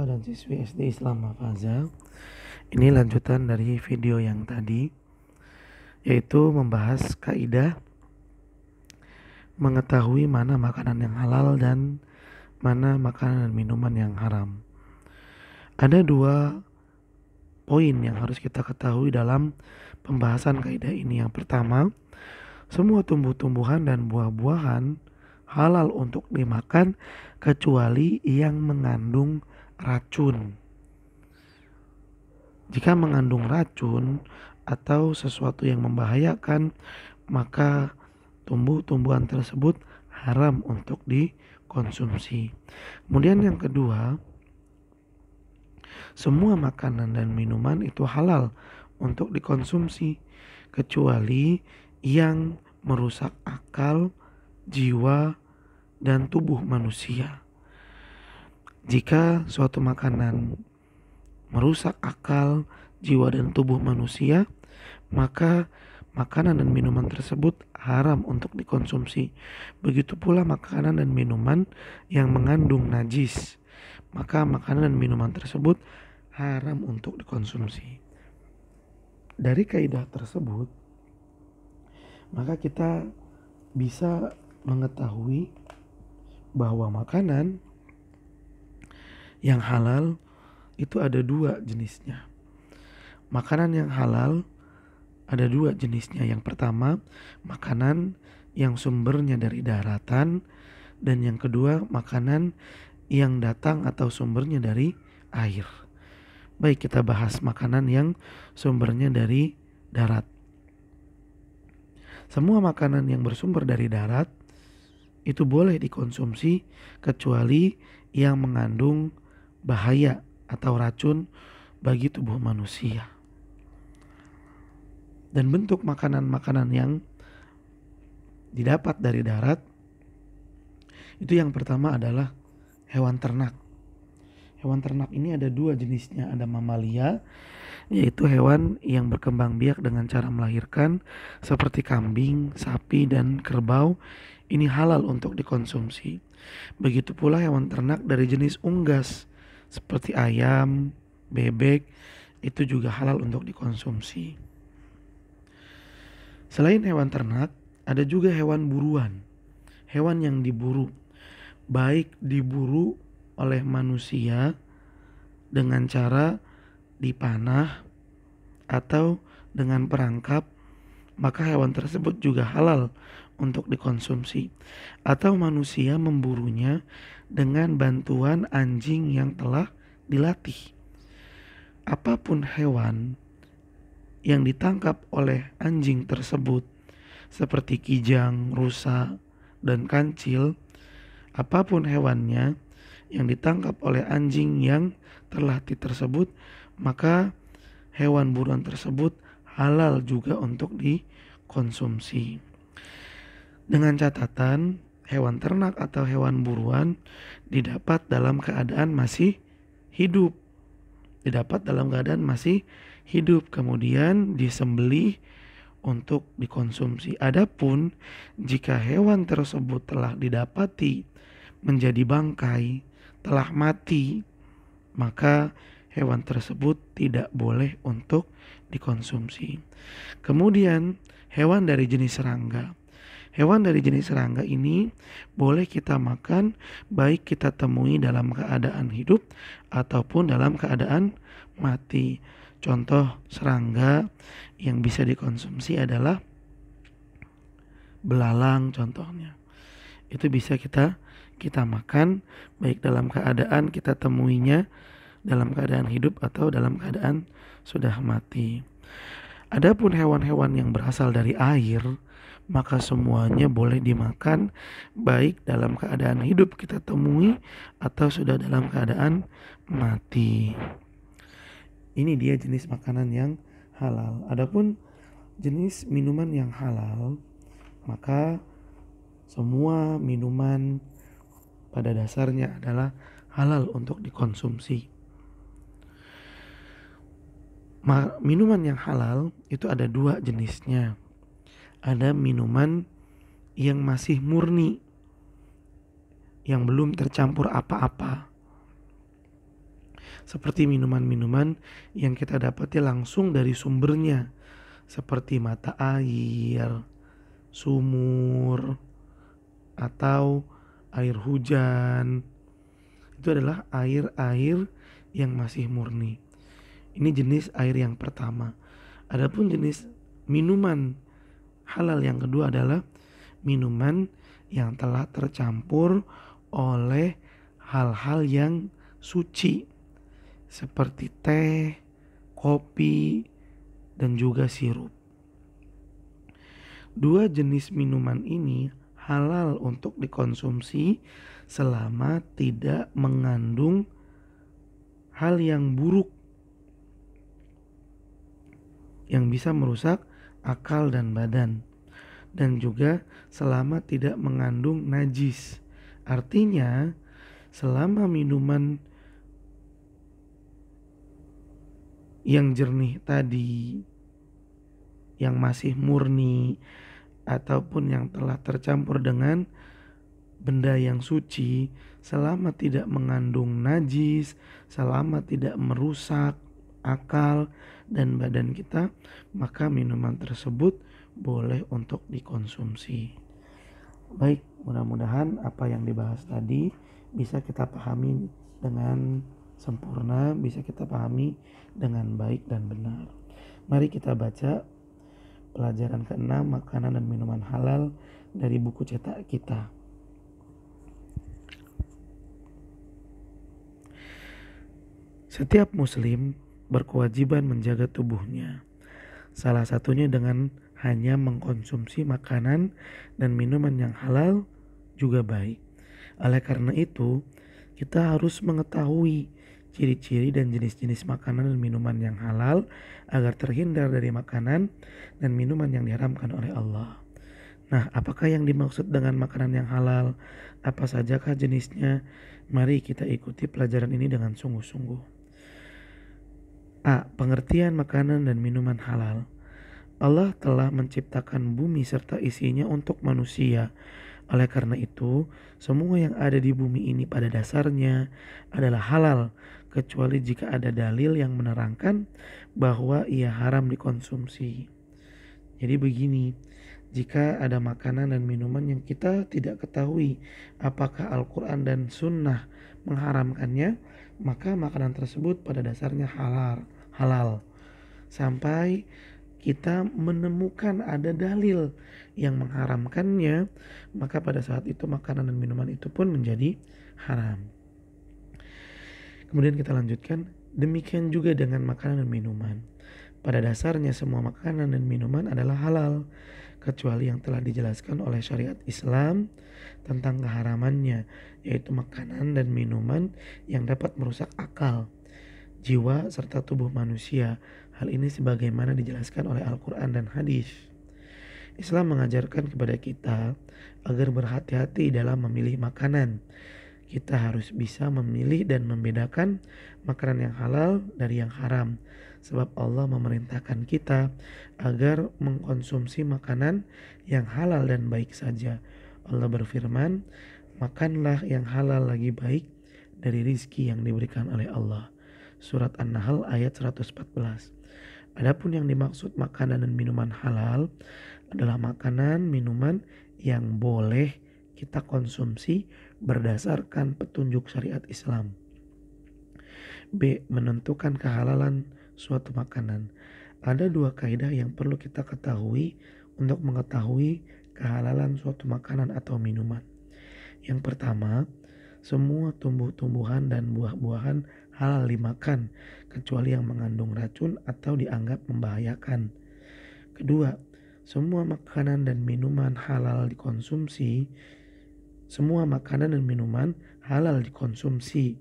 Dan siswi SD Islam Hafaza. Ini lanjutan dari video yang tadi, yaitu membahas kaidah mengetahui mana makanan yang halal dan mana makanan dan minuman yang haram. Ada dua poin yang harus kita ketahui dalam pembahasan kaidah ini. Yang pertama, semua tumbuh-tumbuhan dan buah-buahan halal untuk dimakan kecuali yang mengandung racun. Jika mengandung racun atau sesuatu yang membahayakan, maka tumbuh-tumbuhan tersebut haram untuk dikonsumsi. Kemudian yang kedua, semua makanan dan minuman itu halal untuk dikonsumsi kecuali yang merusak akal, jiwa, dan tubuh manusia. Jika suatu makanan merusak akal, jiwa, dan tubuh manusia, maka makanan dan minuman tersebut haram untuk dikonsumsi. Begitu pula makanan dan minuman yang mengandung najis, maka makanan dan minuman tersebut haram untuk dikonsumsi. Dari kaidah tersebut, maka kita bisa mengetahui bahwa makanan yang halal itu ada dua jenisnya. Makanan yang halal ada dua jenisnya. Yang pertama, makanan yang sumbernya dari daratan, dan yang kedua, makanan yang datang atau sumbernya dari air. Baik, kita bahas makanan yang sumbernya dari darat. Semua makanan yang bersumber dari darat itu boleh dikonsumsi kecuali yang mengandung bahaya atau racun bagi tubuh manusia. Dan bentuk makanan-makanan yang didapat dari darat itu yang pertama adalah hewan ternak. Hewan ternak ini ada dua jenisnya, ada mamalia, yaitu hewan yang berkembang biak dengan cara melahirkan seperti kambing, sapi, dan kerbau. Ini halal untuk dikonsumsi. Begitu pula hewan ternak dari jenis unggas seperti ayam, bebek, itu juga halal untuk dikonsumsi. Selain hewan ternak, ada juga hewan buruan. Hewan yang diburu, baik diburu oleh manusia dengan cara dipanah atau dengan perangkap, maka hewan tersebut juga halal untuk dikonsumsi. Atau manusia memburunya dengan bantuan anjing yang telah dilatih. Apapun hewan yang ditangkap oleh anjing tersebut, seperti kijang, rusa, dan kancil, apapun hewannya yang ditangkap oleh anjing yang terlatih tersebut, maka hewan buruan tersebut halal juga untuk dikonsumsi. Dengan catatan, hewan ternak atau hewan buruan didapat dalam keadaan masih hidup. Kemudian disembelih untuk dikonsumsi. Adapun jika hewan tersebut telah didapati menjadi bangkai, telah mati, maka hewan tersebut tidak boleh untuk dikonsumsi. Kemudian hewan dari jenis serangga. Hewan dari jenis serangga ini boleh kita makan, baik kita temui dalam keadaan hidup ataupun dalam keadaan mati. Contoh serangga yang bisa dikonsumsi adalah belalang contohnya. Itu bisa kita makan, baik dalam keadaan kita temuinya dalam keadaan hidup atau dalam keadaan sudah mati. Adapun hewan-hewan yang berasal dari air, maka semuanya boleh dimakan, baik dalam keadaan hidup kita temui atau sudah dalam keadaan mati. Ini dia jenis makanan yang halal. Adapun jenis minuman yang halal, maka semua minuman pada dasarnya adalah halal untuk dikonsumsi. Minuman yang halal itu ada dua jenisnya. Ada minuman yang masih murni, yang belum tercampur apa-apa. seperti minuman-minuman yang kita dapati langsung dari sumbernya, seperti mata air, sumur, atau air hujan. Itu adalah air-air yang masih murni. Ini jenis air yang pertama. Adapun jenis minuman halal yang kedua adalah minuman yang telah tercampur oleh hal-hal yang suci seperti teh, kopi, dan juga sirup. Dua jenis minuman ini halal untuk dikonsumsi selama tidak mengandung hal yang buruk yang bisa merusak akal dan badan, dan juga selama tidak mengandung najis. Artinya, selama minuman yang jernih tadi, yang masih murni, ataupun yang telah tercampur dengan benda yang suci, selama tidak mengandung najis, selama tidak merusak akal dan badan kita, maka minuman tersebut boleh untuk dikonsumsi. Baik, mudah-mudahan apa yang dibahas tadi bisa kita pahami dengan sempurna, bisa kita pahami dengan baik dan benar. Mari kita baca pelajaran ke-6, makanan dan minuman halal, dari buku cetak kita. Setiap muslim berkewajiban menjaga tubuhnya, salah satunya dengan hanya mengkonsumsi makanan dan minuman yang halal juga baik. Oleh karena itu, kita harus mengetahui ciri-ciri dan jenis-jenis makanan dan minuman yang halal agar terhindar dari makanan dan minuman yang diharamkan oleh Allah. Nah, apakah yang dimaksud dengan makanan yang halal? Apa sajakah jenisnya? Mari kita ikuti pelajaran ini dengan sungguh-sungguh. A. Pengertian makanan dan minuman halal. Allah telah menciptakan bumi serta isinya untuk manusia. Oleh karena itu, semua yang ada di bumi ini pada dasarnya adalah halal, kecuali jika ada dalil yang menerangkan bahwa ia haram dikonsumsi. Jadi begini, jika ada makanan dan minuman yang kita tidak ketahui apakah Al-Quran dan Sunnah mengharamkannya, maka makanan tersebut pada dasarnya halal. Sampai kita menemukan ada dalil yang mengharamkannya, maka pada saat itu makanan dan minuman itu pun menjadi haram. Kemudian kita lanjutkan, demikian juga dengan makanan dan minuman. Pada dasarnya semua makanan dan minuman adalah halal, kecuali yang telah dijelaskan oleh syariat Islam tentang keharamannya, yaitu makanan dan minuman yang dapat merusak akal, jiwa, serta tubuh manusia. Hal ini sebagaimana dijelaskan oleh Al-Quran dan hadis. Islam mengajarkan kepada kita agar berhati-hati dalam memilih makanan. Kita harus bisa memilih dan membedakan makanan yang halal dari yang haram, sebab Allah memerintahkan kita agar mengkonsumsi makanan yang halal dan baik saja. Allah berfirman, makanlah yang halal lagi baik dari rizki yang diberikan oleh Allah. Surat An-Nahl ayat 114. Adapun yang dimaksud makanan dan minuman halal adalah makanan, minuman yang boleh kita konsumsi berdasarkan petunjuk syariat Islam. B. Menentukan kehalalan suatu makanan. Ada dua kaidah yang perlu kita ketahui untuk mengetahui kehalalan suatu makanan atau minuman. Yang pertama, semua tumbuh-tumbuhan dan buah-buahan halal dimakan, kecuali yang mengandung racun atau dianggap membahayakan. Kedua, semua makanan dan minuman halal dikonsumsi. Semua makanan dan minuman halal dikonsumsi,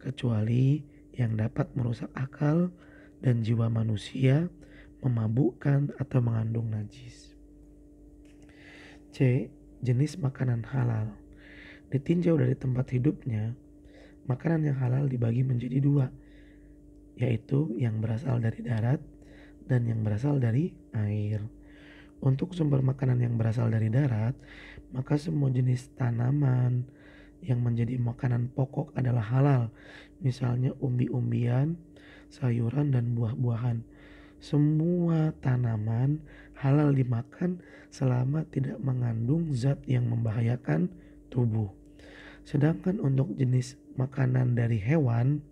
kecuali yang dapat merusak akal dan jiwa manusia, memabukkan atau mengandung najis. C. Jenis makanan halal. Ditinjau dari tempat hidupnya, makanan yang halal dibagi menjadi dua, yaitu yang berasal dari darat dan yang berasal dari air. Untuk sumber makanan yang berasal dari darat, maka semua jenis tanaman yang menjadi makanan pokok adalah halal. misalnya umbi-umbian, sayuran dan buah-buahan. Semua tanaman halal dimakan selama tidak mengandung zat yang membahayakan tubuh. Sedangkan untuk jenis makanan dari hewan,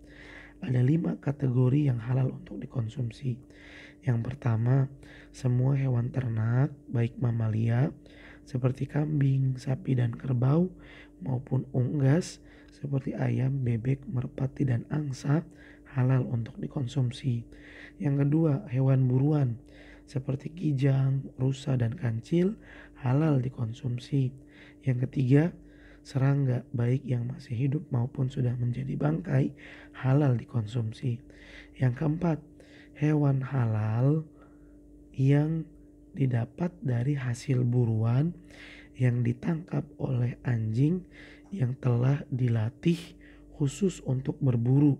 ada 5 kategori yang halal untuk dikonsumsi. Yang pertama, semua hewan ternak, baik mamalia seperti kambing, sapi dan kerbau, maupun unggas seperti ayam, bebek, merpati dan angsa halal untuk dikonsumsi. Yang kedua, hewan buruan seperti kijang, rusa dan kancil halal dikonsumsi. Yang ketiga, serangga baik yang masih hidup maupun sudah menjadi bangkai halal dikonsumsi. Yang keempat, hewan halal yang didapat dari hasil buruan yang ditangkap oleh anjing yang telah dilatih khusus untuk berburu.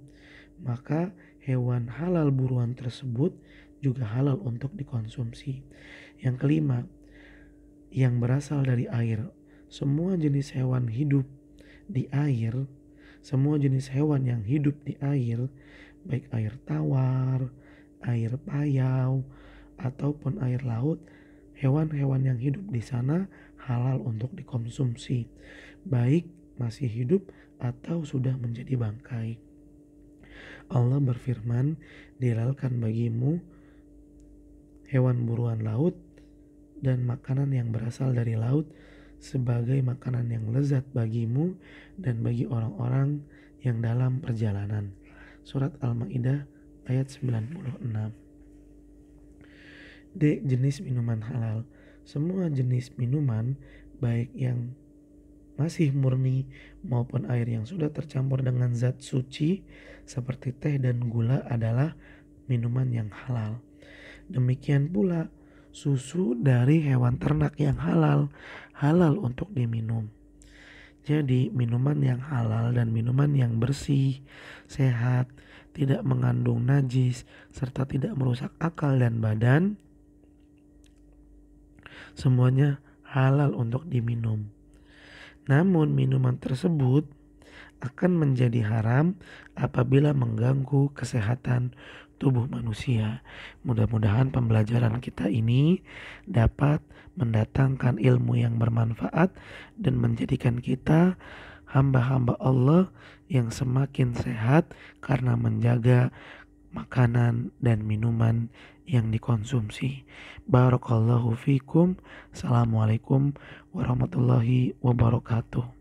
Maka hewan halal buruan tersebut juga halal untuk dikonsumsi. Yang kelima, yang berasal dari air. Semua jenis hewan hidup di air, semua jenis hewan yang hidup di air, baik air tawar, air payau, ataupun air laut, hewan-hewan yang hidup di sana halal untuk dikonsumsi, baik masih hidup atau sudah menjadi bangkai. Allah berfirman, dihalalkan bagimu hewan buruan laut dan makanan yang berasal dari laut sebagai makanan yang lezat bagimu dan bagi orang-orang yang dalam perjalanan. Surat Al-Maidah ayat 96. D. Jenis minuman halal. Semua jenis minuman, baik yang masih murni maupun air yang sudah tercampur dengan zat suci seperti teh dan gula adalah minuman yang halal. Demikian pula susu dari hewan ternak yang halal untuk diminum. Jadi minuman yang halal dan minuman yang bersih, sehat, tidak mengandung najis, serta tidak merusak akal dan badan, semuanya halal untuk diminum. Namun minuman tersebut akan menjadi haram apabila mengganggu kesehatan tubuh manusia. Mudah-mudahan pembelajaran kita ini dapat mendatangkan ilmu yang bermanfaat dan menjadikan kita hamba-hamba Allah yang semakin sehat karena menjaga makanan dan minuman yang dikonsumsi. Barakallahu fikum. Assalamualaikum warahmatullahi wabarakatuh.